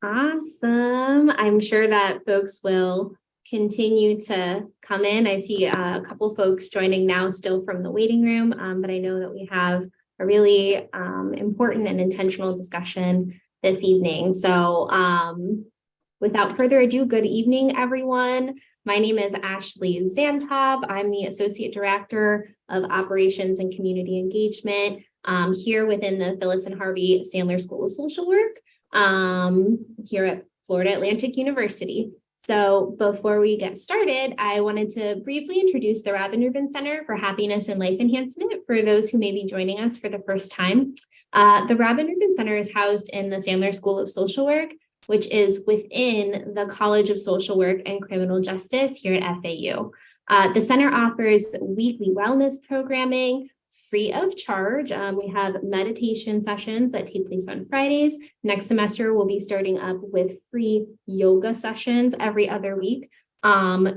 Awesome. I'm sure that folks will continue to come in. I see a couple folks joining now still from the waiting room, but I know that we have a really important and intentional discussion this evening. So without further ado, good evening, everyone. My name is Ashley Zantob. I'm the Associate Director of Operations and Community Engagement here within the Phyllis and Harvey Sandler School of Social Work here at Florida Atlantic University. So before we get started, I wanted to briefly introduce the Robin Rubin Center for Happiness and Life Enhancement for those who may be joining us for the first time. The Robin Rubin Center is housed in the Sandler School of Social Work, which is within the College of Social Work and Criminal Justice here at FAU. The center offers weekly wellness programming, free of charge. We have meditation sessions that take place on Fridays. Next semester, we'll be starting up with free yoga sessions every other week.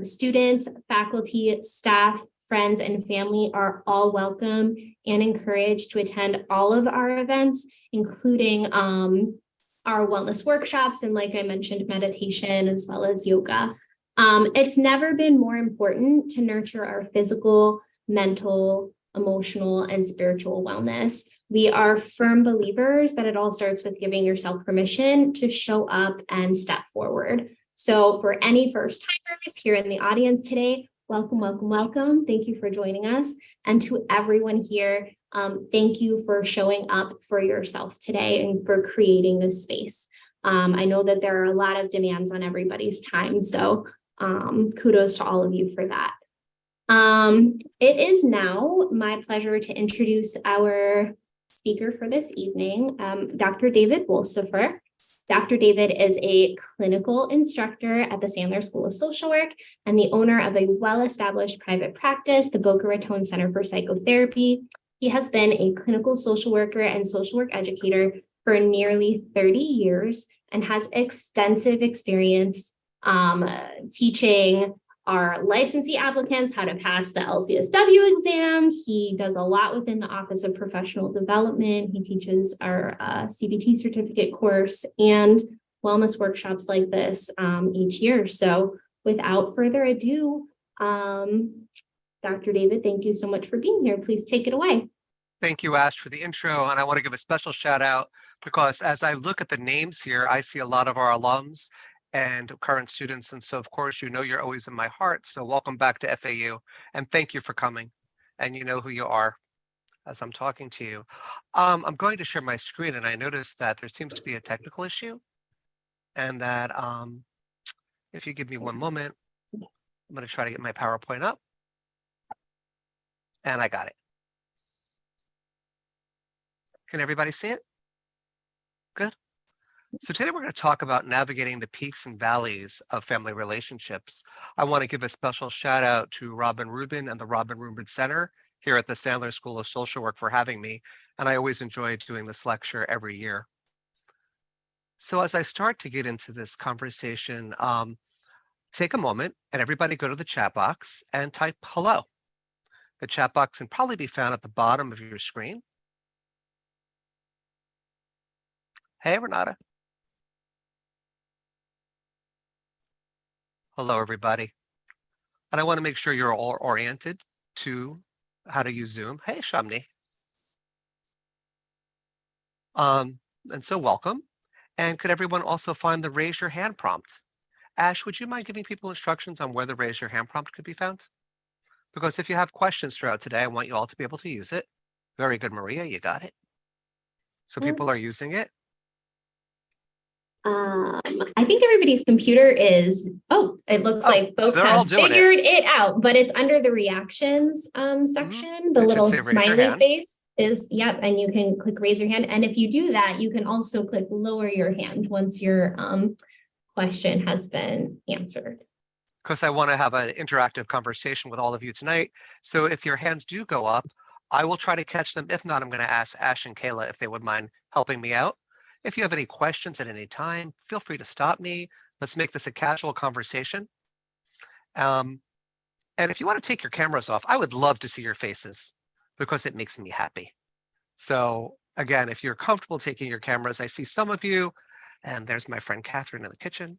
Students, faculty, staff, friends, and family are all welcome and encouraged to attend all of our events, including our wellness workshops and, like I mentioned, meditation as well as yoga. It's never been more important to nurture our physical, mental, emotional, and spiritual wellness. We are firm believers that it all starts with giving yourself permission to show up and step forward. So for any first timers here in the audience today, welcome, welcome, welcome. Thank you for joining us. And to everyone here, thank you for showing up for yourself today and for creating this space. I know that there are a lot of demands on everybody's time, so kudos to all of you for that. It is now my pleasure to introduce our speaker for this evening, Dr. David Wohlsifer. Dr. David is a clinical instructor at the Sandler School of Social Work and the owner of a well-established private practice, the Boca Raton Center for Psychotherapy. He has been a clinical social worker and social work educator for nearly 30 years and has extensive experience teaching our licensee applicants how to pass the LCSW exam. He does a lot within the Office of Professional Development. He teaches our CBT certificate course and wellness workshops like this each year. So without further ado, Dr. David, thank you so much for being here. Please take it away. Thank you, Ash, for the intro. And I want to give a special shout out because as I look at the names here, I see a lot of our alums and current students. And so, of course, you know you're always in my heart. So welcome back to FAU. And thank you for coming. And you know who you are as I'm talking to you. I'm going to share my screen. And I noticed that there seems to be a technical issue. And that if you give me one moment, I'm going to try to get my PowerPoint up. And I got it. Can everybody see it? Good. So today we're going to talk about navigating the peaks and valleys of family relationships. I want to give a special shout out to Robin Rubin and the Robin Rubin Center here at the Sandler School of Social Work for having me. And I always enjoy doing this lecture every year. So as I start to get into this conversation, take a moment and everybody go to the chat box and type hello. The chat box can probably be found at the bottom of your screen. Hey, Renata. Hello, everybody. And I want to make sure you're all oriented to how to use Zoom. Hey, Shamni. And so welcome. And could everyone also find the raise your hand prompt? Ash, would you mind giving people instructions on where the raise your hand prompt could be found? Because if you have questions throughout today, I want you all to be able to use it. Very good, Maria, you got it. So people are using it. I think everybody's computer is, it looks like folks have figured it out, but it's under the reactions section. The little smiley face is, and you can click raise your hand. And if you do that, you can also click lower your hand once your question has been answered. Because I want to have an interactive conversation with all of you tonight. So if your hands do go up, I will try to catch them. If not, I'm going to ask Ash and Kayla if they would mind helping me out. If you have any questions at any time, feel free to stop me. Let's make this a casual conversation. And if you want to take your cameras off, I would love to see your faces because it makes me happy. So again, if you're comfortable taking your cameras, I see some of you. And there's my friend Catherine in the kitchen.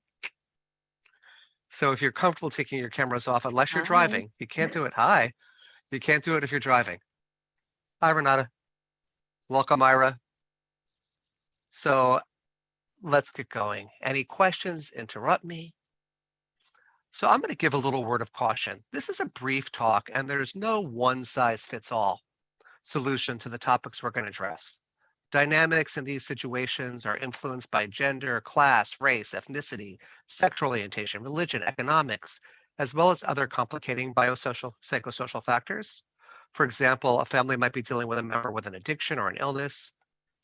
So if you're comfortable taking your cameras off, unless you're Hi. driving, you can't do it. Hi. You can't do it if you're driving. Hi, Renata. Welcome, Ira. So let's get going. Any questions? Interrupt me. So I'm going to give a little word of caution. This is a brief talk, and there's no one-size-fits-all solution to the topics we're going to address. Dynamics in these situations are influenced by gender, class, race, ethnicity, sexual orientation, religion, economics, as well as other complicating biosocial, psychosocial factors. For example, a family might be dealing with a member with an addiction or an illness.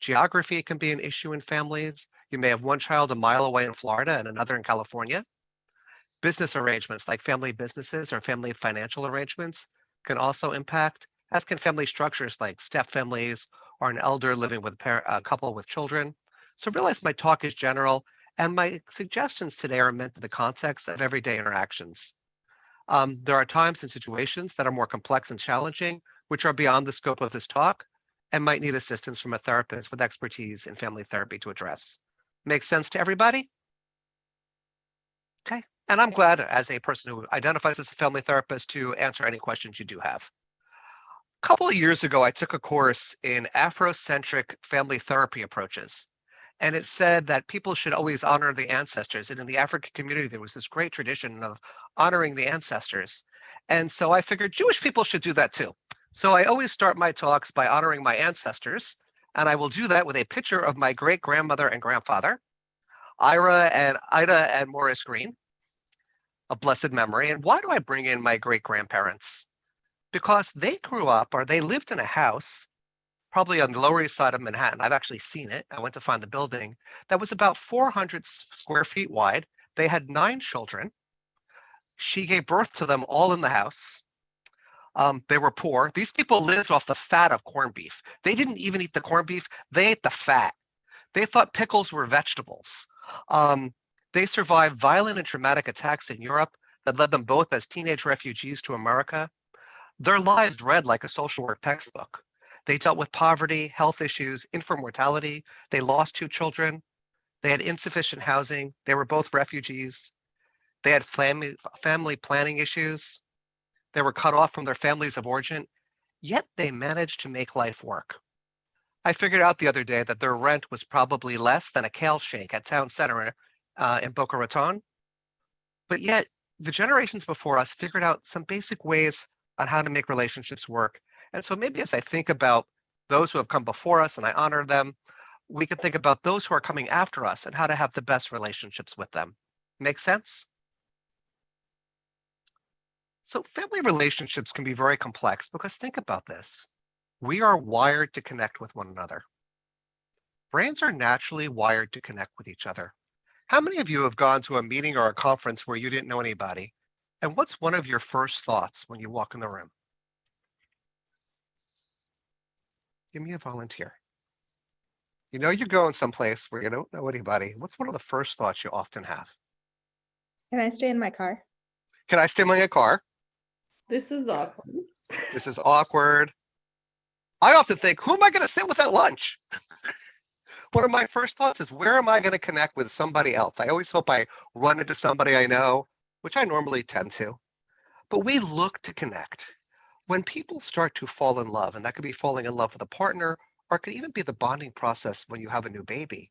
Geography can be an issue in families. You may have one child a mile away in Florida and another in California. Business arrangements like family businesses or family financial arrangements can also impact, as can family structures like step families or an elder living with a couple with children. So realize my talk is general and my suggestions today are meant in the context of everyday interactions. There are times and situations that are more complex and challenging, which are beyond the scope of this talk and might need assistance from a therapist with expertise in family therapy to address. Makes sense to everybody? Okay. And I'm glad, as a person who identifies as a family therapist, to answer any questions you do have. A couple of years ago, I took a course in Afrocentric family therapy approaches. And it said that people should always honor the ancestors. And in the African community, there was this great tradition of honoring the ancestors. And so I figured Jewish people should do that too. So I always start my talks by honoring my ancestors. And I will do that with a picture of my great grandmother and grandfather, Ida and Morris Green, of blessed memory. And why do I bring in my great grandparents? Because they grew up or they lived in a house, probably on the Lower East Side of Manhattan. I've actually seen it. I went to find the building that was about 400 square feet wide. They had 9 children. She gave birth to them all in the house. They were poor. These people lived off the fat of corned beef. They didn't even eat the corned beef. They ate the fat. They thought pickles were vegetables. They survived violent and traumatic attacks in Europe that led them both as teenage refugees to America. Their lives read like a social work textbook. They dealt with poverty, health issues, infant mortality. They lost 2 children. They had insufficient housing. They were both refugees. They had family planning issues. They were cut off from their families of origin, yet they managed to make life work. I figured out the other day that their rent was probably less than a kale shake at Town Center in Boca Raton. But yet the generations before us figured out some basic ways on how to make relationships work. And so maybe as I think about those who have come before us and I honor them, we can think about those who are coming after us and how to have the best relationships with them. Make sense? So family relationships can be very complex because think about this. We are wired to connect with one another. Brains are naturally wired to connect with each other. How many of you have gone to a meeting or a conference where you didn't know anybody? And what's one of your first thoughts when you walk in the room? Give me a volunteer. You know you're going someplace where you don't know anybody. What's one of the first thoughts you often have? Can I stay in my car? Can I stay in my car? This is awkward. This is awkward. I often think, who am I going to sit with at lunch? One of my first thoughts is, where am I going to connect with somebody else? I always hope I run into somebody I know, which I normally tend to. But we look to connect. When people start to fall in love, and that could be falling in love with a partner, or it could even be the bonding process when you have a new baby,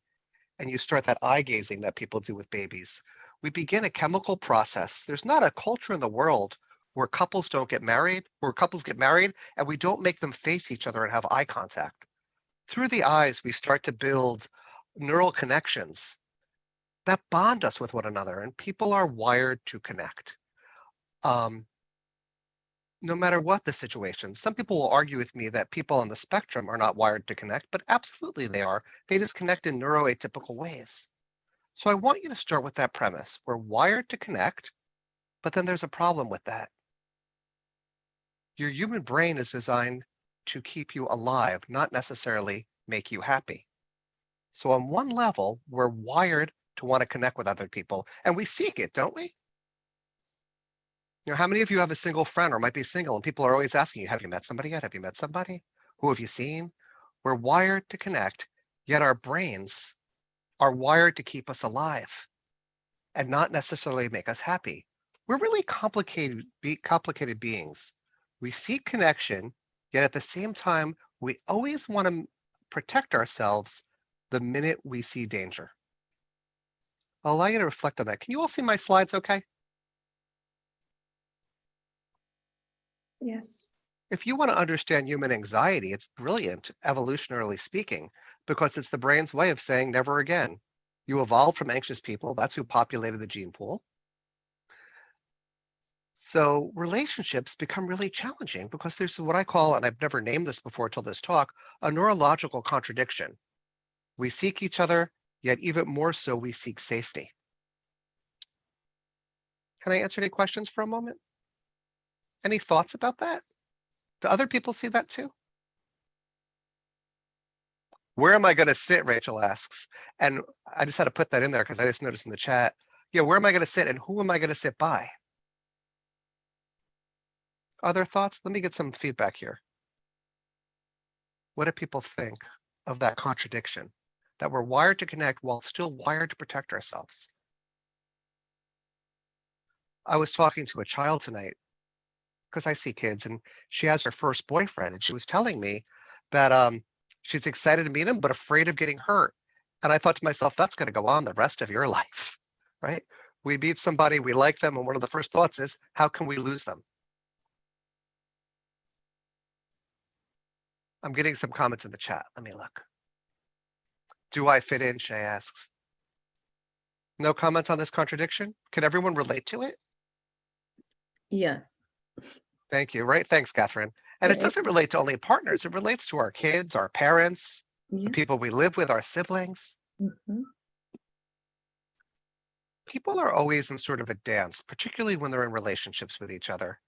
and you start that eye gazing that people do with babies, we begin a chemical process. There's not a culture in the world where couples get married and we don't make them face each other and have eye contact. Through the eyes, we start to build neural connections that bond us with one another, and people are wired to connect. No matter what the situation. Some people will argue with me that people on the spectrum are not wired to connect, but absolutely they are. They just connect in neuroatypical ways. So I want you to start with that premise. We're wired to connect, but then there's a problem with that. Your human brain is designed to keep you alive, not necessarily make you happy. So on one level, we're wired to want to connect with other people, and we seek it, don't we? You know, how many of you have a single friend or might be single and people are always asking you, have you met somebody yet? Have you met somebody? Who have you seen? We're wired to connect, yet our brains are wired to keep us alive and not necessarily make us happy. We're really complicated beings. We seek connection, yet at the same time, we always want to protect ourselves the minute we see danger. I'll allow you to reflect on that. Can you all see my slides okay? Yes. If you want to understand human anxiety, it's brilliant, evolutionarily speaking, because it's the brain's way of saying never again. You evolved from anxious people. That's who populated the gene pool. So relationships become really challenging because there's what I call, and I've never named this before till this talk, a neurological contradiction. We seek each other, yet even more so, we seek safety. Can I answer any questions for a moment? Any thoughts about that? Do other people see that too? Where am I going to sit, Rachel asks. And I just had to put that in there because I just noticed in the chat, yeah, where am I going to sit and who am I going to sit by? Other thoughts? Let me get some feedback here. What do people think of that contradiction? That we're wired to connect while still wired to protect ourselves. I was talking to a child tonight because I see kids, and she has her first boyfriend, and she was telling me that she's excited to meet him, but afraid of getting hurt. And I thought to myself, that's going to go on the rest of your life, right? We meet somebody, we like them, and one of the first thoughts is, how can we lose them? I'm getting some comments in the chat. Let me look. Do I fit in? Shay asks. No comments on this contradiction? Can everyone relate to it? Yes. Thank you. Right. Thanks, Catherine. And it doesn't relate to only partners. It relates to our kids, our parents, the Yeah. people we live with, our siblings. Mhm. People are always in sort of a dance, particularly when they're in relationships with each other,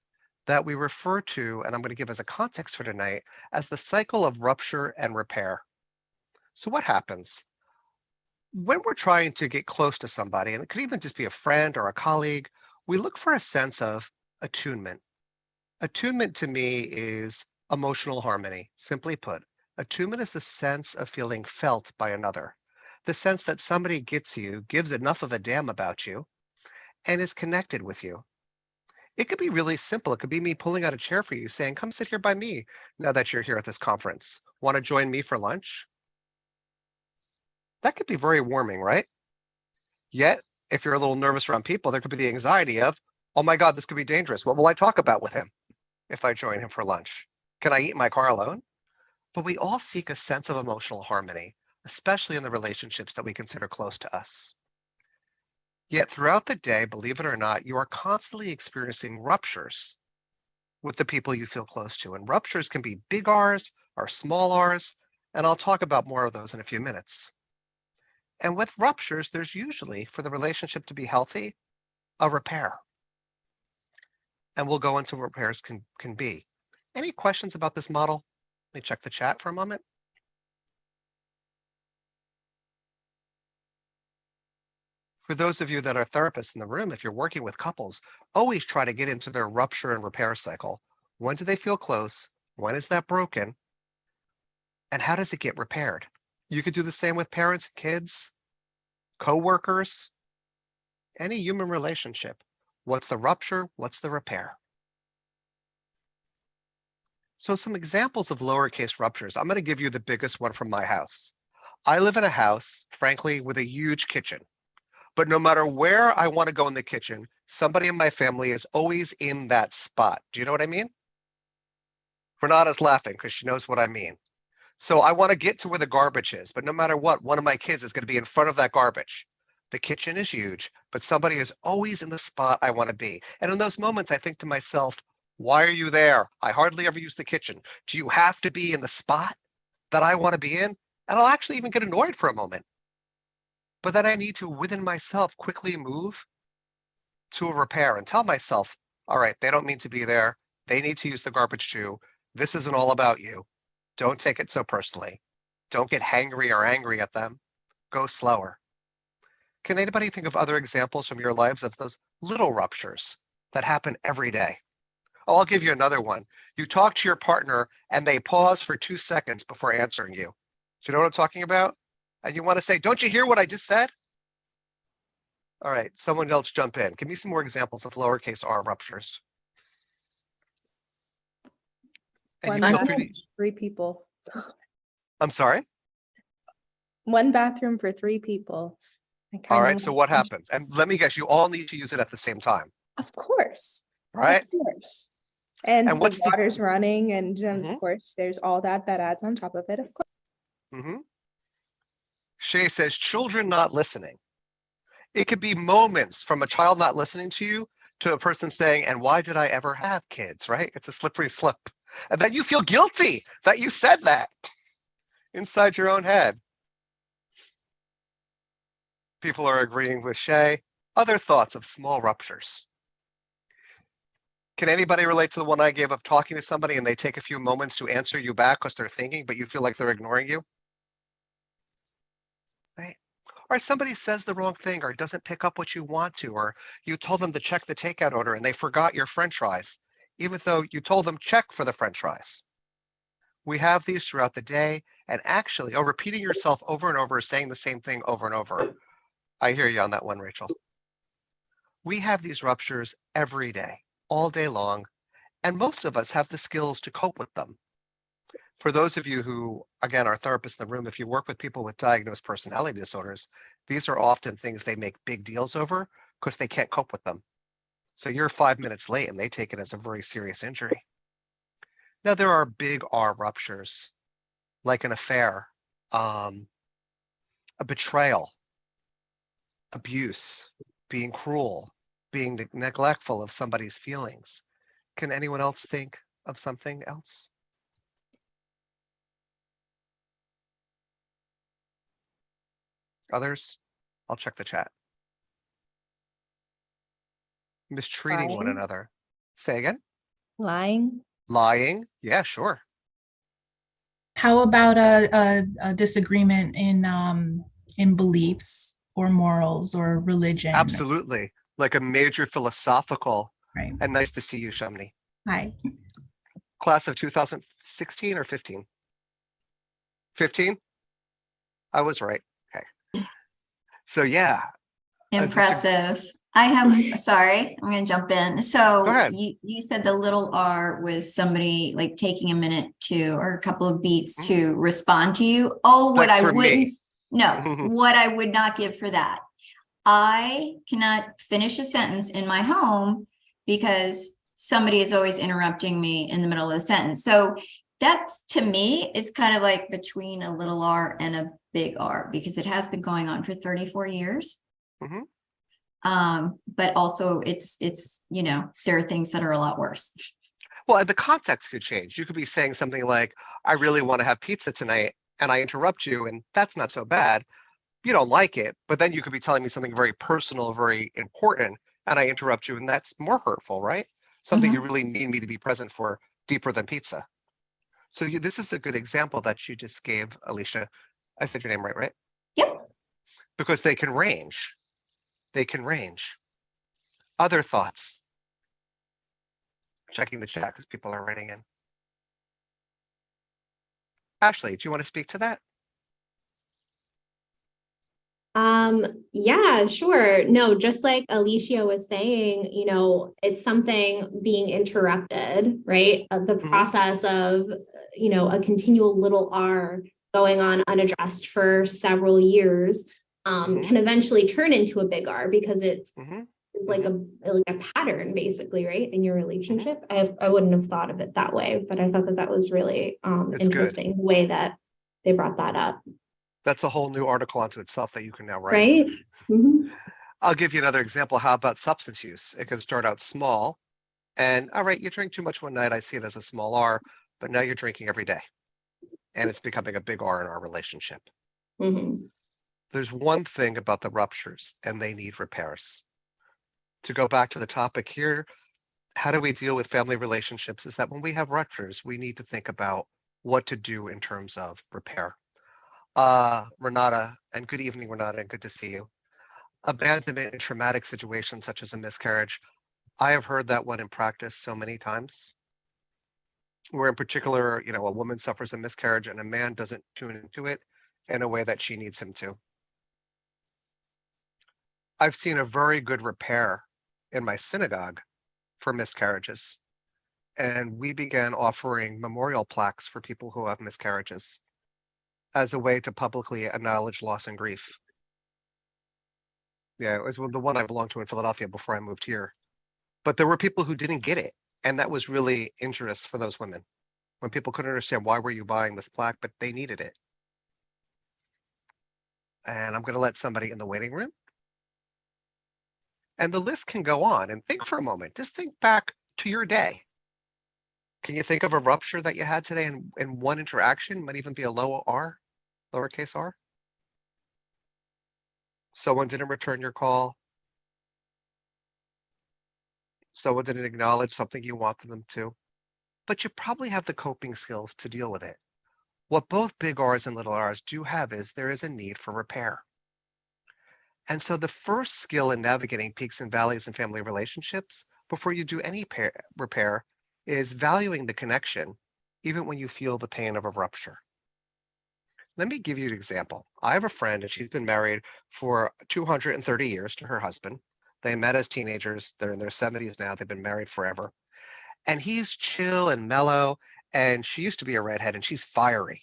that we refer to, and I'm going to give as a context for tonight, as the cycle of rupture and repair. So what happens? When we're trying to get close to somebody, and it could even just be a friend or a colleague, we look for a sense of attunement. Attunement to me is emotional harmony. Simply put, attunement is the sense of feeling felt by another, the sense that somebody gets you, gives enough of a damn about you, and is connected with you. It could be really simple. It could be me pulling out a chair for you, saying, come sit here by me now that you're here at this conference. Want to join me for lunch? That could be very warming, right? Yet, if you're a little nervous around people, there could be the anxiety of, oh my God, this could be dangerous. What will I talk about with him if I join him for lunch? Can I eat in my car alone? But we all seek a sense of emotional harmony, especially in the relationships that we consider close to us. Yet throughout the day, believe it or not, you are constantly experiencing ruptures with the people you feel close to. And ruptures can be big R's or small R's, and I'll talk about more of those in a few minutes. And with ruptures, there's usually, for the relationship to be healthy, a repair. And we'll go into what repairs can be. Any questions about this model? Let me check the chat for a moment. For those of you that are therapists in the room, if you're working with couples, always try to get into their rupture and repair cycle. When do they feel close? When is that broken? And how does it get repaired? You could do the same with parents, kids, coworkers, any human relationship. What's the rupture? What's the repair? So some examples of lowercase ruptures. I'm going to give you the biggest one from my house. I live in a house, frankly, with a huge kitchen. But no matter where I want to go in the kitchen, somebody in my family is always in that spot. Do you know what I mean? Renata's laughing because she knows what I mean. So I want to get to where the garbage is, but no matter what, one of my kids is going to be in front of that garbage. The kitchen is huge, but somebody is always in the spot I want to be. And in those moments, I think to myself, why are you there? I hardly ever use the kitchen. Do you have to be in the spot that I want to be in? And I'll actually even get annoyed for a moment. But then I need to, within myself, quickly move to a repair and tell myself, all right, they don't mean to be there. They need to use the garbage too. This isn't all about you. Don't take it so personally. Don't get hangry or angry at them. Go slower. Can anybody think of other examples from your lives of those little ruptures that happen every day? Oh, I'll give you another one. You talk to your partner and they pause for 2 seconds before answering you. Do you know what I'm talking about? And you want to say, don't you hear what I just said? All right, someone else jump in. Give me some more examples of lowercase r ruptures. And you One feel bathroom, free to, 3 people. I'm sorry. One bathroom for 3 people. I All kind right, of. so what happens? And let me guess, you all need to use it at the same time, Of course. right? Of course. And And the what's the water's running, and Mhm. of course, there's all that adds on top of it. Of course. Shay says, children not listening. It could be moments from a child not listening to you to a person saying, and why did I ever have kids, right? It's a slippery slope. And then you feel guilty that you said that inside your own head. People are agreeing with Shay. Other thoughts of small ruptures. Can anybody relate to the one I gave of talking to somebody and they take a few moments to answer you back because they're thinking, but you feel like they're ignoring you? Right? Or somebody says the wrong thing or doesn't pick up what you want to, or you told them to check the takeout order and they forgot your French fries, even though you told them check for the French fries. We have these throughout the day, and actually, repeating yourself over and over, saying the same thing over and over. I hear you on that one, Rachel. We have these ruptures every day, all day long, and most of us have the skills to cope with them. For those of you who, again, are therapists in the room, if you work with people with diagnosed personality disorders, these are often things they make big deals over because they can't cope with them. So you're 5 minutes late and they take it as a very serious injury. Now, there are big R ruptures, like an affair, a betrayal, abuse, being cruel, being neglectful of somebody's feelings. Can anyone else think of something else? Others? I'll check the chat. Mistreating one Lying. another. Say again? Lying. Lying? Yeah, sure. How about a disagreement in beliefs or morals or religion? Absolutely. Like a major philosophical. Right. And nice to see you, Shamni. Hi. Class of 2016 or 15? 15? I was right. Okay. So yeah. Impressive. I have, sorry, I'm gonna jump in. Go So ahead. you said the little R was somebody like taking a minute to, or a couple of beats to respond to you. Oh, what That's I for me. wouldn't, no, what I would not give for that. I cannot finish a sentence in my home because somebody is always interrupting me in the middle of the sentence. So that's, to me, is kind of like between a little R and a big R, because it has been going on for 34 years. But also it's, you know, there are things that are a lot worse. Well, the context could change. You could be saying something like, I really want to have pizza tonight, and I interrupt you, and that's not so bad. You don't like it, but then you could be telling me something very personal, very important, and I interrupt you, and that's more hurtful, right? Something you really need me to be present for, deeper than pizza. So this is a good example that you just gave, Alicia. I said your name right, right? Yep. Because they can range. They can range. Other thoughts? Checking the chat because people are writing in. Ashley, do you want to speak to that? Yeah, sure. No, just like Alicia was saying, you know, it's something being interrupted, right? The process of, you know, a continual little R going on unaddressed for several years can eventually turn into a big R because it is like a pattern basically, right? In your relationship. I wouldn't have thought of it that way, but I thought that was really interesting the way that they brought that up. That's a whole new article onto itself that you can now write. Right? I'll give you another example. How about substance use? It can start out small and all right, you drink too much one night. I see it as a small R, but now you're drinking every day and it's becoming a big R in our relationship. There's one thing about the ruptures and they need repairs. To go back to the topic here, how do we deal with family relationships is that when we have ruptures, we need to think about what to do in terms of repair. Renata, and good evening, Renata, and good to see you. Abandonment in traumatic situations such as a miscarriage. I have heard that one in practice so many times. Where in particular, you know, a woman suffers a miscarriage and a man doesn't tune into it. in a way that she needs him to. I've seen a very good repair in my synagogue for miscarriages. And we began offering memorial plaques for people who have miscarriages as a way to publicly acknowledge loss and grief. Yeah, it was the one I belonged to in Philadelphia before I moved here. But there were people who didn't get it. And that was really injurious for those women. When people couldn't understand why were you buying this plaque, but they needed it. And I'm going to let somebody in the waiting room. And the list can go on. And think for a moment. Just think back to your day. Can you think of a rupture that you had today in one interaction? Might even be a lowercase r? Someone didn't return your call. Someone didn't acknowledge something you wanted them to. But you probably have the coping skills to deal with it. What both big R's and little r's do have is there is a need for repair. And so the first skill in navigating peaks and valleys in family relationships before you do any repair is valuing the connection, even when you feel the pain of a rupture. Let me give you an example. I have a friend and she's been married for 230 years to her husband. They met as teenagers. They're in their 70s now. They've been married forever. And he's chill and mellow. And she used to be a redhead and she's fiery.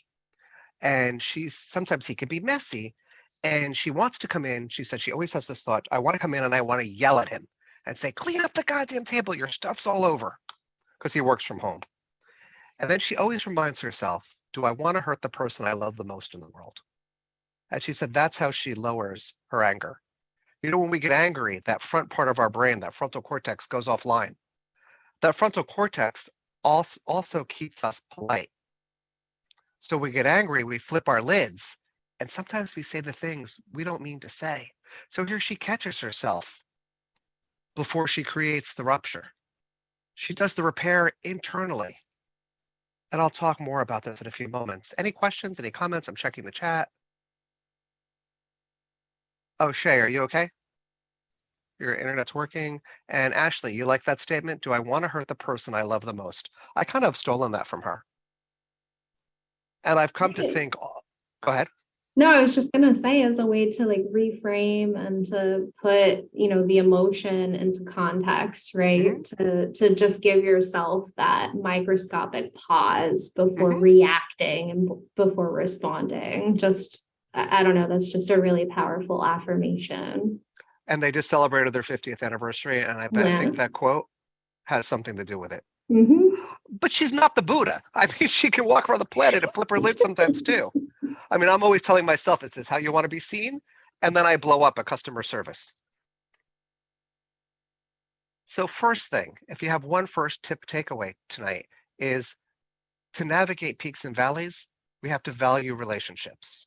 And sometimes he can be messy. And she wants to come in. She said she always has this thought, I want to come in and I want to yell at him and say, clean up the goddamn table. Your stuff's all over. Because he works from home. And then she always reminds herself, do I want to hurt the person I love the most in the world? And she said that's how she lowers her anger. You know, when we get angry, that front part of our brain, that frontal cortex goes offline. That frontal cortex also keeps us polite. So we get angry, we flip our lids, and sometimes we say the things we don't mean to say. So here she catches herself before she creates the rupture. She does the repair internally. And I'll talk more about this in a few moments. Any questions, any comments? I'm checking the chat. Oh, Shay, are you okay? Your internet's working. And Ashley, you like that statement? Do I want to hurt the person I love the most? I kind of stolen that from her. And I've come to think, go ahead. No, I was just gonna say as a way to like reframe and to put, the emotion into context, right? To just give yourself that microscopic pause before reacting and before responding. Just, I don't know, that's just a really powerful affirmation. And they just celebrated their 50th anniversary. And I think that quote has something to do with it. But she's not the Buddha. I mean, she can walk around the planet and flip her lid sometimes too. I mean, I'm always telling myself, is this how you want to be seen? And then I blow up at customer service. So first thing, if you have one first tip takeaway tonight is to navigate peaks and valleys, we have to value relationships.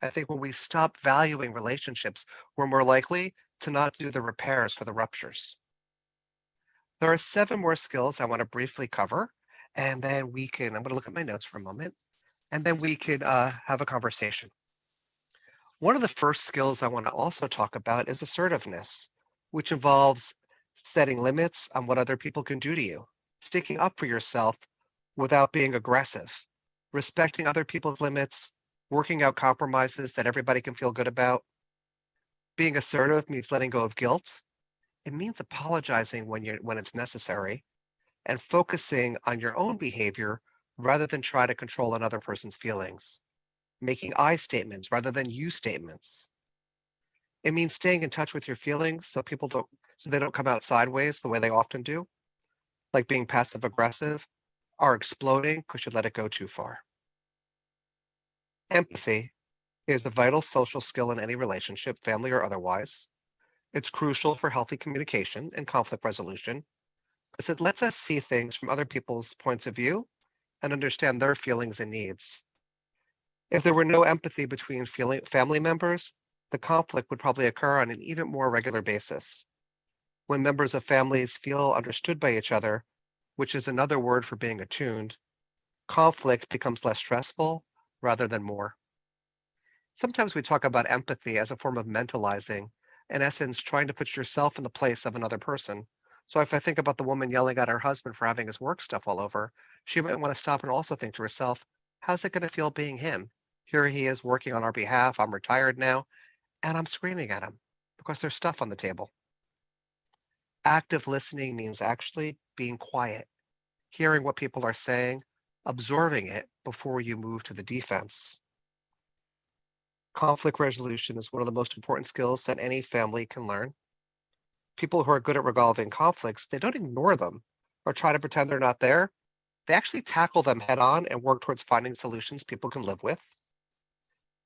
I think when we stop valuing relationships, we're more likely to not do the repairs for the ruptures. There are 7 more skills I want to briefly cover, and then I'm going to look at my notes for a moment, and then we could have a conversation. One of the first skills I want to also talk about is assertiveness, which involves setting limits on what other people can do to you, sticking up for yourself without being aggressive, respecting other people's limits, working out compromises that everybody can feel good about. Being assertive means letting go of guilt. It means apologizing when it's necessary and focusing on your own behavior rather than try to control another person's feelings. Making I statements rather than you statements. It means staying in touch with your feelings so they don't come out sideways the way they often do, like being passive aggressive or exploding because you let it go too far. Empathy is a vital social skill in any relationship, family or otherwise. It's crucial for healthy communication and conflict resolution because it lets us see things from other people's points of view and understand their feelings and needs. If there were no empathy between family members, the conflict would probably occur on an even more regular basis. When members of families feel understood by each other, which is another word for being attuned, conflict becomes less stressful rather than more. Sometimes we talk about empathy as a form of mentalizing, in essence, trying to put yourself in the place of another person. So if I think about the woman yelling at her husband for having his work stuff all over, she might want to stop and also think to herself, how's it going to feel being him? Here he is working on our behalf. I'm retired now, and I'm screaming at him because there's stuff on the table. Active listening means actually being quiet, hearing what people are saying, absorbing it before you move to the defense. Conflict resolution is one of the most important skills that any family can learn. People who are good at resolving conflicts, they don't ignore them or try to pretend they're not there. They actually tackle them head on and work towards finding solutions people can live with.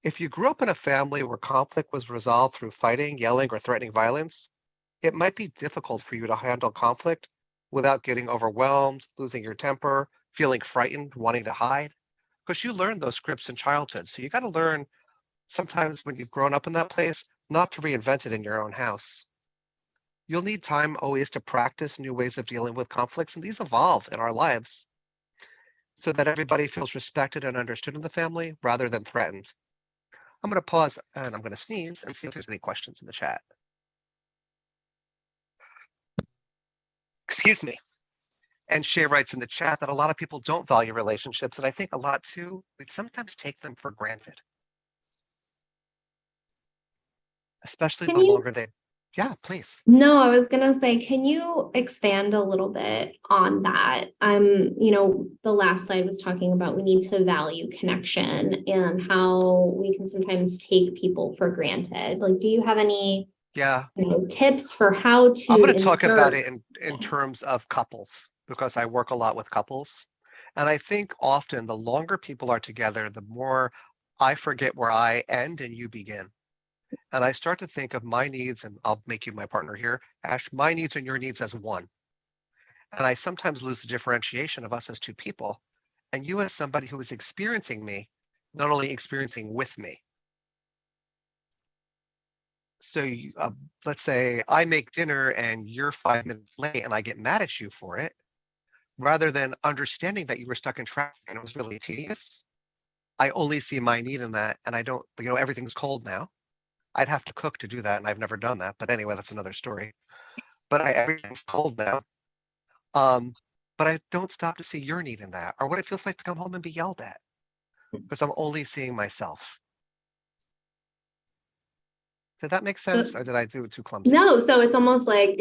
If you grew up in a family where conflict was resolved through fighting, yelling, or threatening violence, it might be difficult for you to handle conflict without getting overwhelmed, losing your temper, feeling frightened, wanting to hide, because you learned those scripts in childhood. So you got to learn sometimes when you've grown up in that place, not to reinvent it in your own house. You'll need time always to practice new ways of dealing with conflicts, and these evolve in our lives so that everybody feels respected and understood in the family rather than threatened. I'm going to pause and I'm going to sneeze and see if there's any questions in the chat. Excuse me. And Shay writes in the chat that a lot of people don't value relationships, and I think a lot too, we sometimes take them for granted. Especially Can the you- longer they, yeah, please. No, I was gonna say, can you expand a little bit on that? The last slide was talking about we need to value connection and how we can sometimes take people for granted. Like, do you have any Yeah, tips for how to I'm going to talk about insert- it in terms of couples because I work a lot with couples. And I think often the longer people are together, the more I forget where I end and you begin. And I start to think of my needs, and I'll make you my partner here, Ash, my needs and your needs as one. And I sometimes lose the differentiation of us as two people, and you as somebody who is experiencing me, not only experiencing with me. So let's say I make dinner and you're 5 minutes late and I get mad at you for it, rather than understanding that you were stuck in traffic and it was really tedious. I only see my need in that, and I don't, everything's cold now. I'd have to cook to do that, and I've never done that. But anyway, that's another story. But everything's cold now. But I don't stop to see your need in that, or what it feels like to come home and be yelled at, because I'm only seeing myself. Did that make sense, or did I do it too clumsy? No, so it's almost like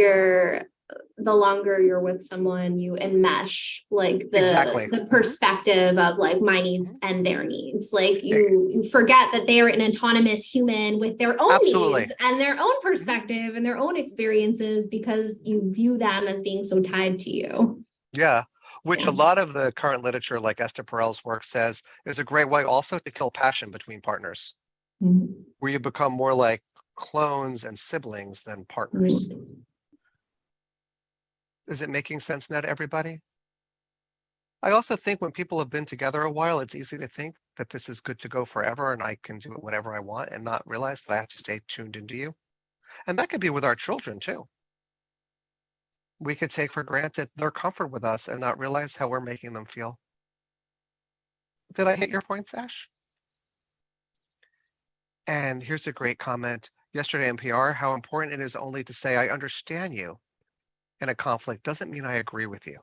the longer you're with someone, you enmesh like Exactly. the perspective of like my needs and their needs. Like you forget that they are an autonomous human with their own Absolutely. needs and their own perspective and their own experiences because you view them as being so tied to you. Yeah, which a lot of the current literature, like Esther Perel's work, says is a great way also to kill passion between partners, where you become more like clones and siblings than partners. Is it making sense now to everybody? I also think when people have been together a while, it's easy to think that this is good to go forever and I can do it whatever I want and not realize that I have to stay tuned into you. And that could be with our children too. We could take for granted their comfort with us and not realize how we're making them feel. Did I hit your points, Ash? And here's a great comment. Yesterday in PR, how important it is only to say, I understand you in a conflict doesn't mean I agree with you.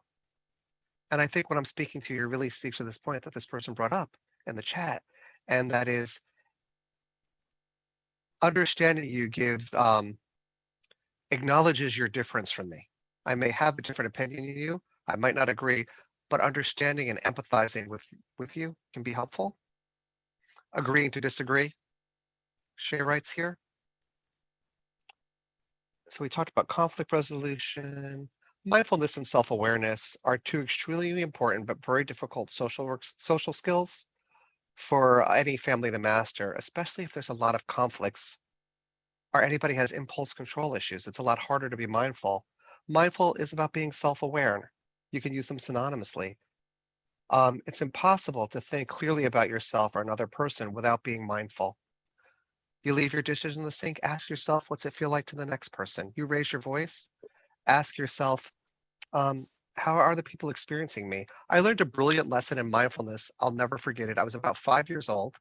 And I think when I'm speaking to you, it really speaks to this point that this person brought up in the chat. And that is understanding you gives, acknowledges your difference from me. I may have a different opinion than you. I might not agree, but understanding and empathizing with you can be helpful. Agreeing to disagree. Shay writes here. So we talked about conflict resolution. Mindfulness and self-awareness are two extremely important but very difficult social skills for any family to master, especially if there's a lot of conflicts or anybody has impulse control issues. It's a lot harder to be mindful. Mindful is about being self-aware. You can use them synonymously. It's impossible to think clearly about yourself or another person without being mindful. You leave your dishes in the sink, ask yourself, what's it feel like to the next person? You raise your voice, ask yourself, how are the people experiencing me? I learned a brilliant lesson in mindfulness. I'll never forget it. I was about 5 years old.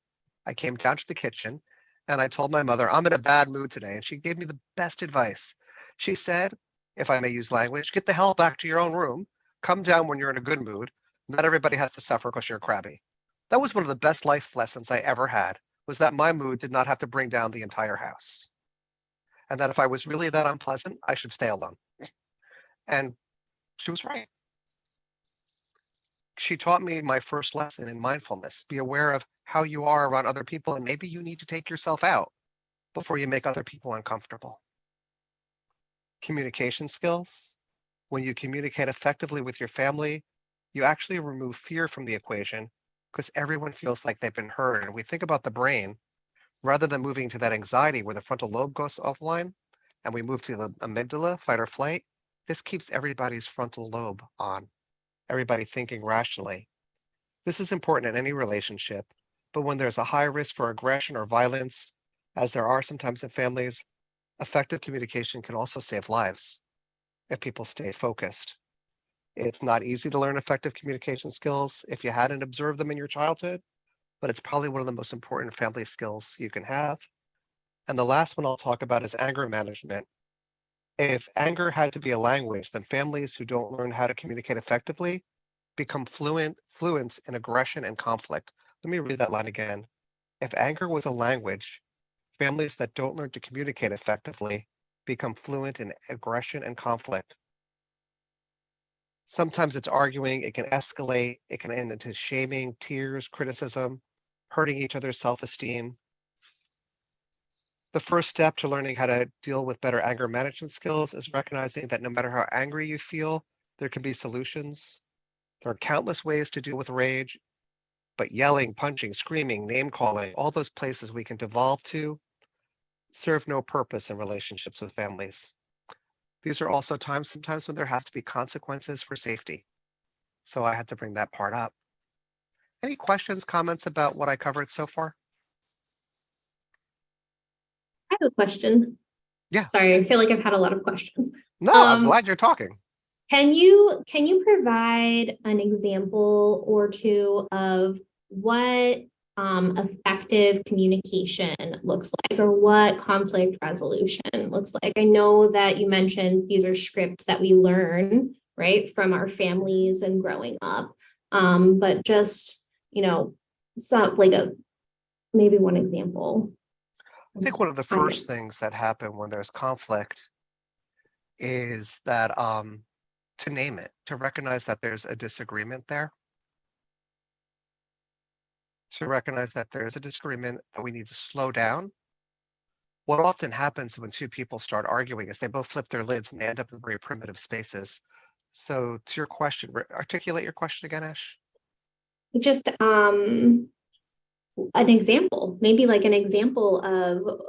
I came down to the kitchen and I told my mother, I'm in a bad mood today. And she gave me the best advice. She said, if I may use language, get the hell back to your own room, come down when you're in a good mood. Not everybody has to suffer because you're crabby. That was one of the best life lessons I ever had, was that my mood did not have to bring down the entire house. And that if I was really that unpleasant, I should stay alone. And she was right. She taught me my first lesson in mindfulness. Be aware of how you are around other people, and maybe you need to take yourself out before you make other people uncomfortable. Communication skills. When you communicate effectively with your family, you actually remove fear from the equation because everyone feels like they've been heard. And we think about the brain, rather than moving to that anxiety where the frontal lobe goes offline and we move to the amygdala, fight or flight, this keeps everybody's frontal lobe on, everybody thinking rationally. This is important in any relationship, but when there's a high risk for aggression or violence, as there are sometimes in families, effective communication can also save lives if people stay focused. It's not easy to learn effective communication skills if you hadn't observed them in your childhood, but it's probably one of the most important family skills you can have. And the last one I'll talk about is anger management. If anger had to be a language, then families who don't learn how to communicate effectively become fluent in aggression and conflict. Let me read that line again. If anger was a language, families that don't learn to communicate effectively become fluent in aggression and conflict. Sometimes it's arguing, it can escalate, it can end into shaming, tears, criticism, hurting each other's self-esteem. The first step to learning how to deal with better anger management skills is recognizing that no matter how angry you feel, there can be solutions. There are countless ways to deal with rage, but yelling, punching, screaming, name calling, all those places we can devolve to serve no purpose in relationships with families. These are also times sometimes when there have to be consequences for safety. So I had to bring that part up. Any questions, comments about what I covered so far? I have a question. Yeah. Sorry, I feel like I've had a lot of questions. No, I'm Um, glad you're talking. Can you provide an example or two of what effective communication looks like, or what conflict resolution looks like? I know that you mentioned these are scripts that we learn, right, from our families and growing up. But just, some like maybe one example. I think one of the first things that happen when there's conflict is that to name it, to recognize that there's a disagreement there. To recognize that there's a disagreement, that we need to slow down. What often happens when two people start arguing is they both flip their lids and they end up in very primitive spaces. So to your question, articulate your question again, Ash. Just an example, maybe like an example of,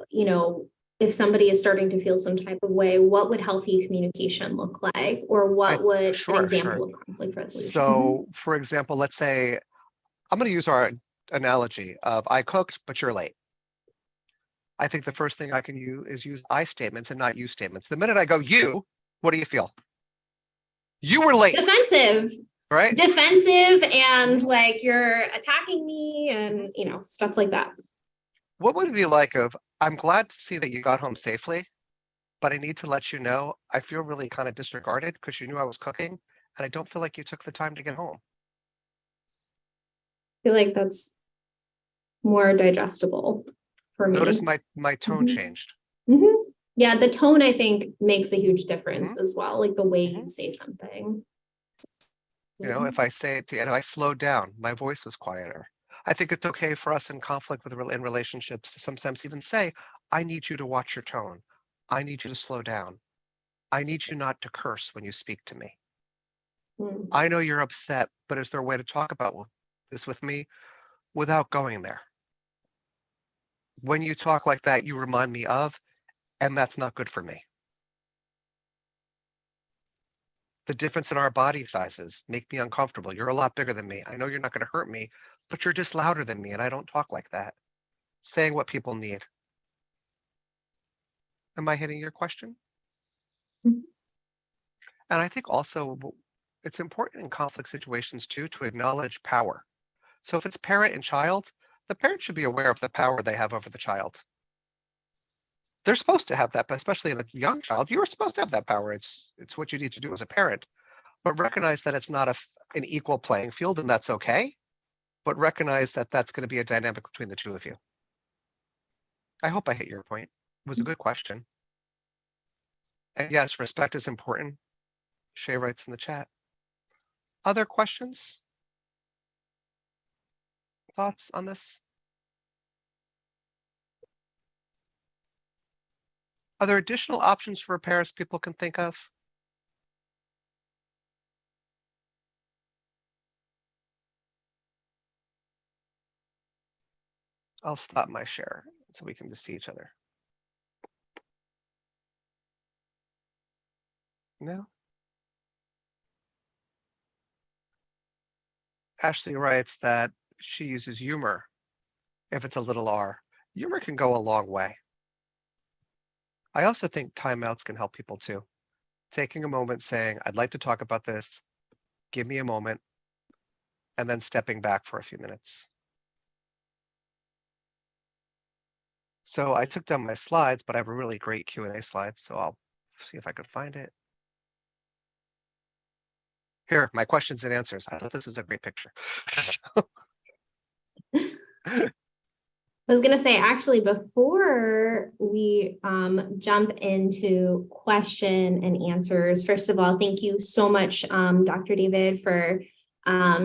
if somebody is starting to feel some type of way, what would healthy communication look like? Or what would an example of conflict resolution? So for example, let's say, I'm going to use our analogy of I cooked, but you're late. I think the first thing I can use I statements and not you statements. The minute I go you, what do you feel? You were late. Defensive. Right? Defensive, and like you're attacking me and, stuff like that. What would it be like of, I'm glad to see that you got home safely, but I need to let you know, I feel really kind of disregarded because you knew I was cooking and I don't feel like you took the time to get home. I feel like that's more digestible for me. Notice my tone changed. Yeah, the tone, I think, makes a huge difference as well, like the way you say something. If I say it to you, and I slowed down, my voice was quieter. I think it's okay for us in conflict in relationships to sometimes even say, I need you to watch your tone. I need you to slow down. I need you not to curse when you speak to me. I know you're upset, but is there a way to talk about this with me without going there? When you talk like that, you remind me of, and that's not good for me. The difference in our body sizes make me uncomfortable. You're a lot bigger than me. I know you're not going to hurt me, but you're just louder than me, and I don't talk like that. Saying what people need. Am I hitting your question? And I think also it's important in conflict situations too to acknowledge power. So if it's parent and child, the parent should be aware of the power they have over the child. They're supposed to have that, but especially in a young child, you're supposed to have that power. It's what you need to do as a parent. But recognize that it's not an equal playing field, and that's okay. but recognize that that's going to be a dynamic between the two of you. I hope I hit your point. It was a good question. And yes, respect is important. Shay writes in the chat. Other questions? Thoughts on this? Are there additional options for repairs people can think of? I'll stop my share so we can just see each other. No? Ashley writes that she uses humor if it's a little R. Humor can go a long way. I also think timeouts can help people too. Taking a moment saying, I'd like to talk about this, give me a moment, and then stepping back for a few minutes. So I took down my slides, but I have a really great Q&A slide, so I'll see if I could find it. Here, my questions and answers. I thought this was a great picture. I was gonna say, actually, before we jump into question and answers, first of all, thank you so much, Dr. David, for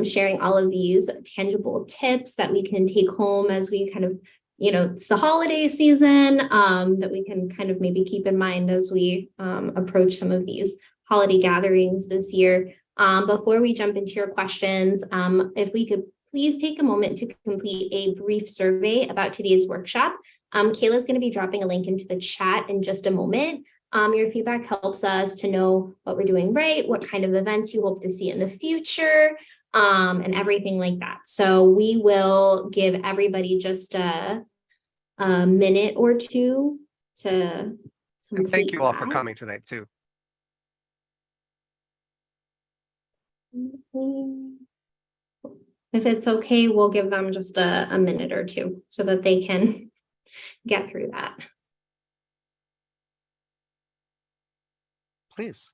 sharing all of these tangible tips that we can take home as we kind of, it's the holiday season, that we can kind of maybe keep in mind as we approach some of these holiday gatherings this year. Before we jump into your questions, if we could please take a moment to complete a brief survey about today's workshop. Kayla's going to be dropping a link into the chat in just a moment. Your feedback helps us to know what we're doing right, what kind of events you hope to see in the future, and everything like that. So we will give everybody just a minute or two to complete And thank you all for that. coming tonight too. If it's okay, we'll give them just a minute or two so that they can get through that. Please.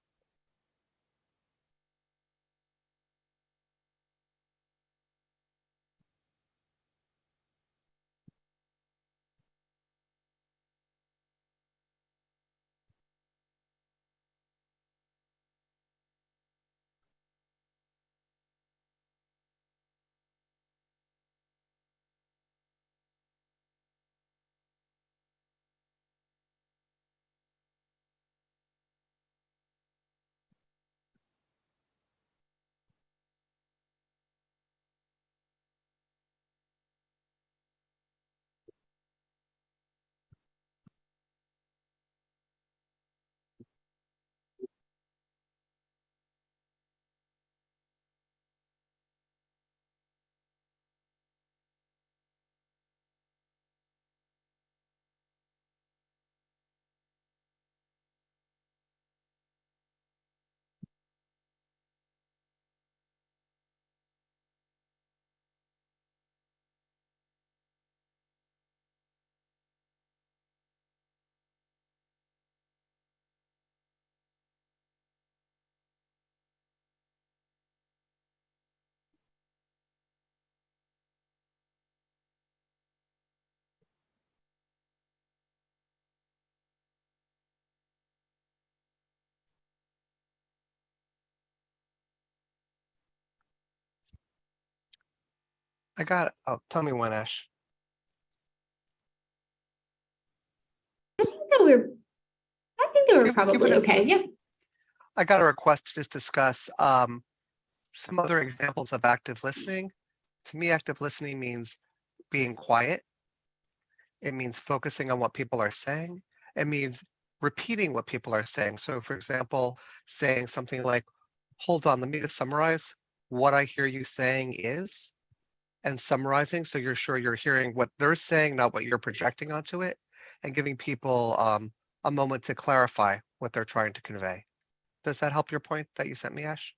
I got it. Oh, tell me when, Ash. I think they were Give probably it a- okay. Yeah. I got a request to just discuss some other examples of active listening. To me, active listening means being quiet. It means focusing on what people are saying. It means repeating what people are saying. So for example, saying something like, hold on, let me just summarize. What I hear you saying is, and summarizing so you're sure you're hearing what they're saying, not what you're projecting onto it, and giving people a moment to clarify what they're trying to convey. Does that help your point that you sent me, Ash?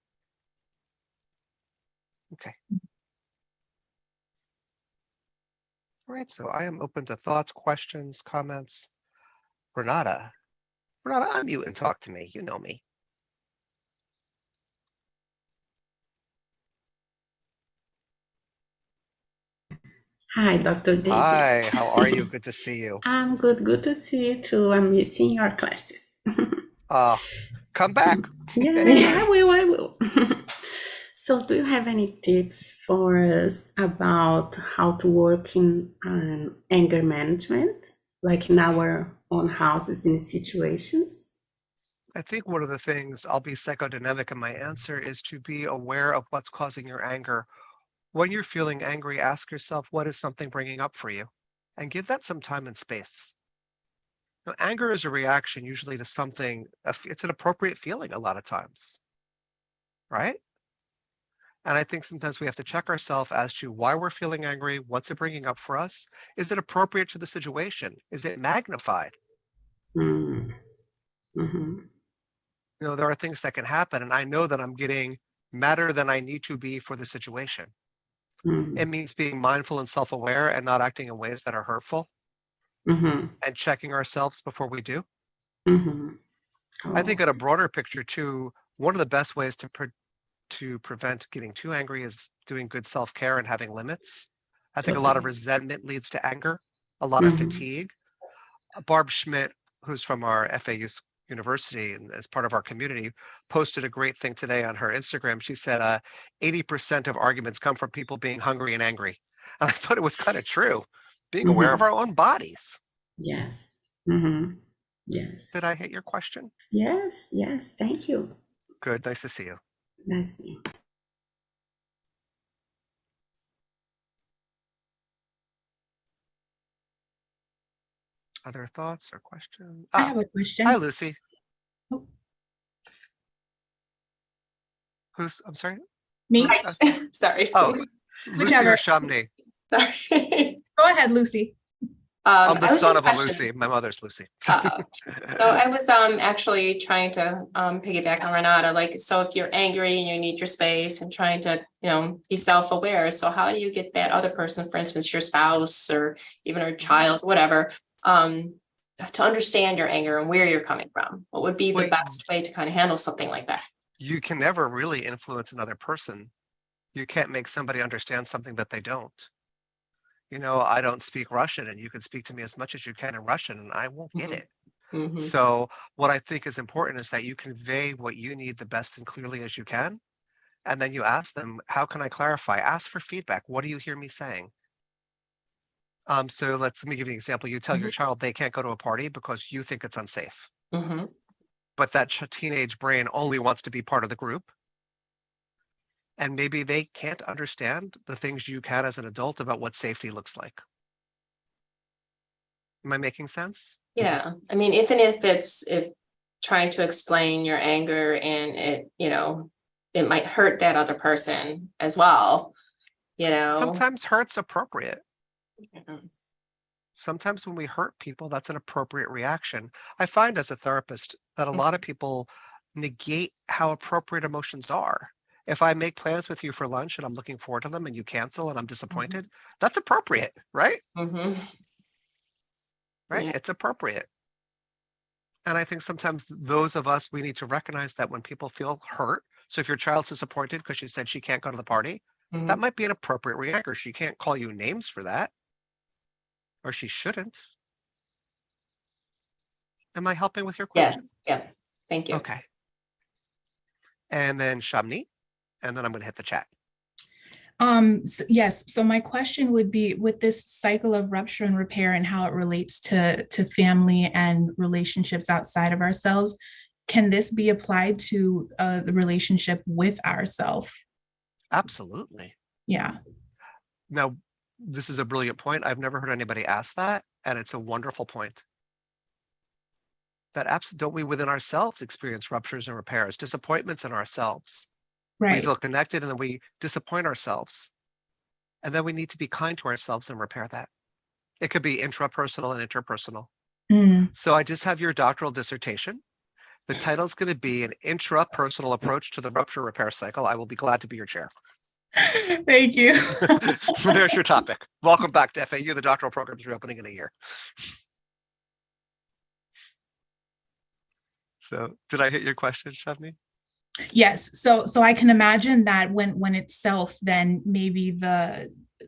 Okay. All right, so I am open to thoughts, questions, comments. Renata, unmute and talk to me. You know me. Hi, Dr. David. Hi, how are you? Good to see you. I'm good. Good to see you too. I'm missing your classes. Come back Yeah, anytime. I will. So, do you have any tips for us about how to work in anger management, like in our own houses in situations? I think one of the things, I'll be psychodynamic in my answer, is to be aware of what's causing your anger. When you're feeling angry, ask yourself, what is something bringing up for you? And give that some time and space. Now, anger is a reaction usually to something, it's an appropriate feeling a lot of times, right? And I think sometimes we have to check ourselves as to why we're feeling angry, what's it bringing up for us? Is it appropriate to the situation? Is it magnified? Mm. Mm-hmm. You know, there are things that can happen, and I know that I'm getting madder than I need to be for the situation. Mm-hmm. It means being mindful and self-aware and not acting in ways that are hurtful Mm-hmm. and checking ourselves before we do. Mm-hmm. I think Oh, at a broader picture too, one of the best ways to prevent getting too angry is doing good self-care and having limits. I think a lot of okay. resentment leads to anger, a lot of Mm-hmm. fatigue. Barb Schmidt, who's from our FAU University and as part of our community, posted a great thing today on her Instagram. She said 80% of arguments come from people being hungry and angry. And I thought it was kind of true, being aware of Mm-hmm. our own bodies. Yes. Mm-hmm. Yes. Did I hit your question? Yes. Yes. Thank you. Good, nice to see you. Nice. To see you. Other thoughts or questions? I have a question. Hi, Lucy. Oh. I'm sorry? Me? Sorry. Oh, Lucy Whichever. or Shamni? Sorry. Go ahead, Lucy. I'm the I was son just of a actually, Lucy. My mother's Lucy. so I was actually trying to piggyback on Renata. Like, so if you're angry and you need your space and trying to, be self-aware. So how do you get that other person, for instance, your spouse or even a child, whatever, to understand your anger and where you're coming from? What would be the Well, best way to kind of handle something like that? you can never really influence another person. You can't make somebody understand something that they don't. I don't speak Russian, and you can speak to me as much as you can in Russian, and I won't get it. Mhm. So what I think is important is that you convey what you need the best and clearly as you can. And then you ask them, how can I clarify? Ask for feedback. What do you hear me saying? So let me give you an example. You tell your child they can't go to a party because you think it's unsafe. Mhm. But that teenage brain only wants to be part of the group. And maybe they can't understand the things you can as an adult about what safety looks like. Am I making sense? Yeah, I mean, even if trying to explain your anger and it might hurt that other person as well, Sometimes hurt's appropriate. Yeah. Sometimes when we hurt people, that's an appropriate reaction. I find as a therapist that a lot of people negate how appropriate emotions are. If I make plans with you for lunch and I'm looking forward to them and you cancel and I'm disappointed, that's appropriate, right? Mhm. Right? Yeah. It's appropriate. And I think sometimes those of us, we need to recognize that when people feel hurt. So if your child's disappointed because she said she can't go to the party, that Mhm. might be an appropriate reaction. She can't call you names for that, or she shouldn't. Am I helping with your question? Yes, yeah, thank you. Okay. And then Shamni, and then I'm going to hit the chat. Yes. So my question would be, with this cycle of rupture and repair and how it relates to family and relationships outside of ourselves, can this be applied to the relationship with ourselves? Absolutely. Yeah. Now, this is a brilliant point. I've never heard anybody ask that, and it's a wonderful point. That don't we within ourselves experience ruptures and repairs, disappointments in ourselves? We Right. feel connected and then we disappoint ourselves. And then we need to be kind to ourselves and repair that. It could be intrapersonal and interpersonal. So I just have your doctoral dissertation. The title is going to be an intrapersonal approach to the rupture repair cycle. I will be glad to be your chair. Thank you. So there's your topic. Welcome back to FAU. The doctoral program is reopening in a year. So did I hit your question, Shavni? Yes. So I can imagine that when it's self, then maybe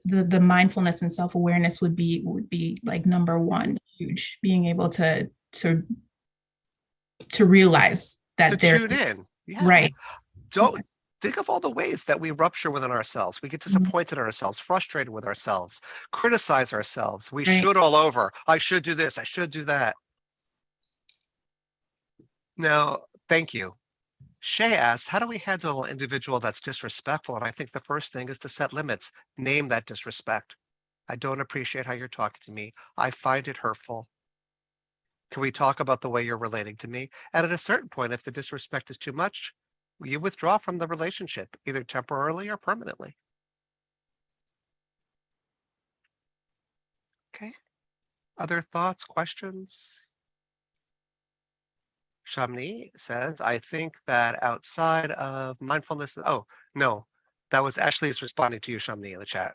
the mindfulness and self-awareness would be like number one, huge, being able to realize that To they're tune in. Yeah. right. Don't think of all the ways that we rupture within ourselves. We get Mm-hmm. disappointed in ourselves, frustrated with ourselves, criticize ourselves. We Right. should all over. I should do this. I should do that. Now, thank you. Shay asks, how do we handle an individual that's disrespectful? And I think the first thing is to set limits. Name that disrespect. I don't appreciate how you're talking to me. I find it hurtful. Can we talk about the way you're relating to me? And at a certain point, if the disrespect is too much, you withdraw from the relationship, either temporarily or permanently. Okay. Other thoughts, questions? Shamni says, I think that outside of mindfulness, oh, no, that was Ashley's responding to you, Shamni, in the chat.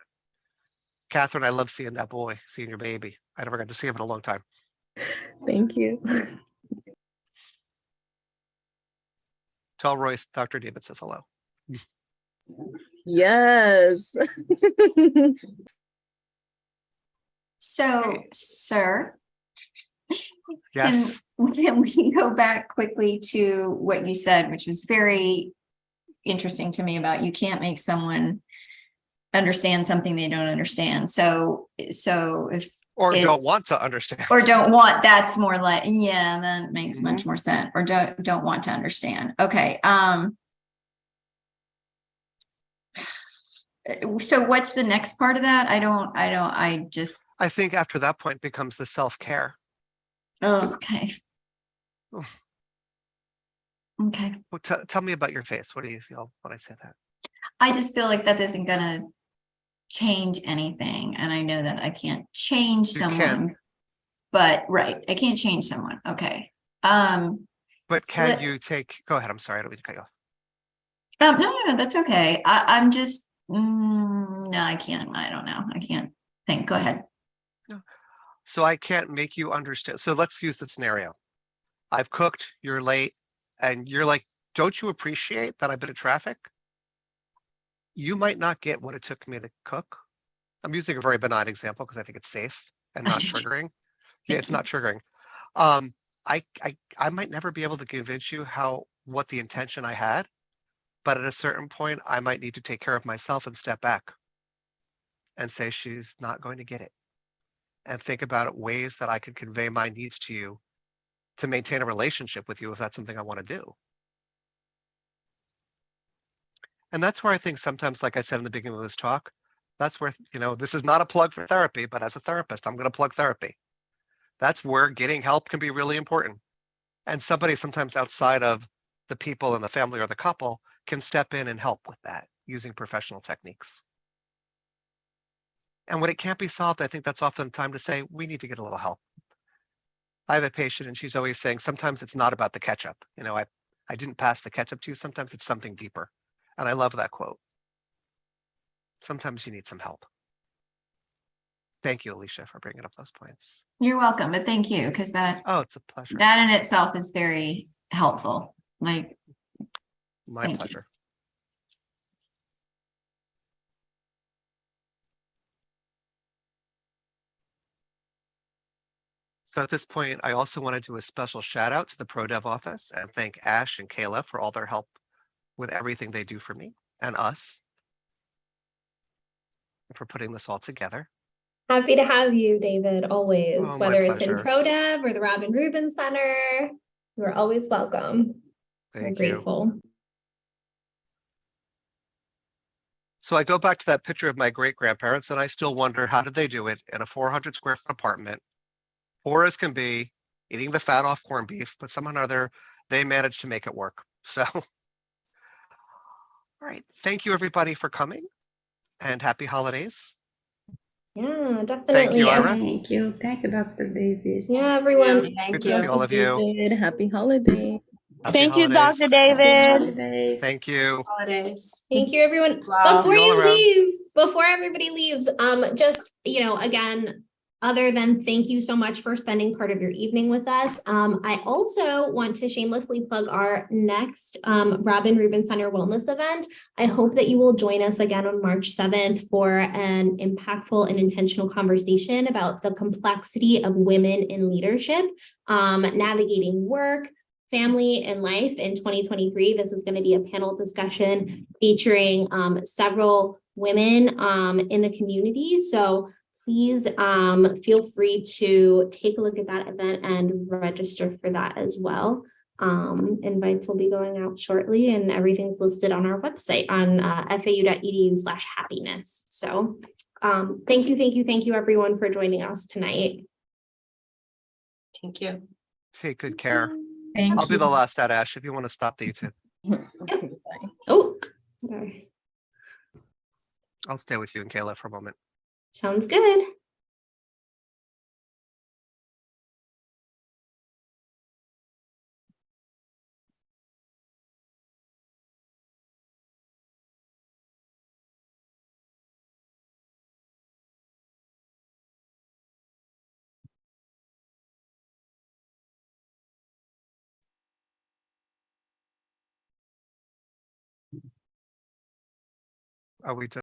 Catherine, I love seeing that boy, seeing your baby. I never got to see him in a long time. Thank you. Tell Royce, Dr. David says hello. Yes. So, Okay. sir, Yes. can we go back quickly to what you said, which was very interesting to me about you can't make someone understand something they don't understand. So if Or don't it's- want to understand. or don't want, that's more like, yeah, that makes Mhm. much more sense. Or don't want to understand. Okay. So what's the next part of that? I think after that point becomes the self-care. Okay. Oh. Okay. Well, tell me about your face. What do you feel when I say that? I just feel like that isn't gonna change anything. And I know that I can't change You someone, can. but right, I can't change someone. Okay. But So can that- you take, go ahead, I'm sorry, I don't mean to cut you off. no, that's okay. I'm just, no, I can't. I don't know. I can't think. Go ahead. So I can't make you understand. So let's use the scenario. I've cooked, you're late, and you're like, don't you appreciate that I've been in traffic? You might not get what it took me to cook. I'm using a very benign example because I think it's safe and not triggering. Yeah, it's not triggering. I might never be able to convince you what the intention I had, but at a certain point, I might need to take care of myself and step back and say she's not going to get it. And think about ways that I could convey my needs to you to maintain a relationship with you if that's something I want to do. And that's where I think sometimes, like I said in the beginning of this talk, that's where, this is not a plug for therapy, but as a therapist, I'm going to plug therapy. That's where getting help can be really important. And somebody sometimes outside of the people in the family or the couple can step in and help with that using professional techniques. And when it can't be solved, I think that's often time to say, we need to get a little help. I have a patient and she's always saying, sometimes it's not about the ketchup. I didn't pass the ketchup to you. Sometimes it's something deeper. And I love that quote. Sometimes you need some help. Thank you, Alicia, for bringing up those points. You're welcome, but thank you, because Oh, it's a pleasure. that in itself is very helpful. Like, My thank you. pleasure. So at this point, I also want to do a special shout out to the ProDev office and thank Ash and Kayla for all their help with everything they do for me and us, and for putting this all together. Happy to have you, David, always, Oh, my whether it's in pleasure. ProDev or the Robin Rubin Center, you're always welcome. We're Thank you. grateful. So I go back to that picture of my great grandparents and I still wonder, how did they do it in a 400 square foot apartment, poor as can be, eating the fat off corned beef, but somehow or other, they managed to make it work. So, all right. Thank you, everybody, for coming, and happy holidays. Yeah, definitely. you, Ira. Thank you. Thank you, Dr. Davis. Yeah, everyone. Good to see all of you. David, happy holiday. Happy Thank you, holidays. Dr. David. Thank you. Holidays. Thank you, everyone. Wow. Before See you all you around. leave, before everybody leaves, just, again, other than thank you so much for spending part of your evening with us. I also want to shamelessly plug our next Robin Rubin Center Wellness event. I hope that you will join us again on March 7th for an impactful and intentional conversation about the complexity of women in leadership, navigating work, family, and life in 2023. This is going to be a panel discussion featuring several women in the community. So please feel free to take a look at that event and register for that as well. Invites will be going out shortly, and everything's listed on our website on fau.edu/happiness. So thank you everyone for joining us tonight. Thank you. Take good care. Thank I'll be you. the last out, Ash, if you want to stop the YouTube. Okay, bye. Oh, okay. I'll stay with you and Kayla for a moment. Sounds good. Are we done?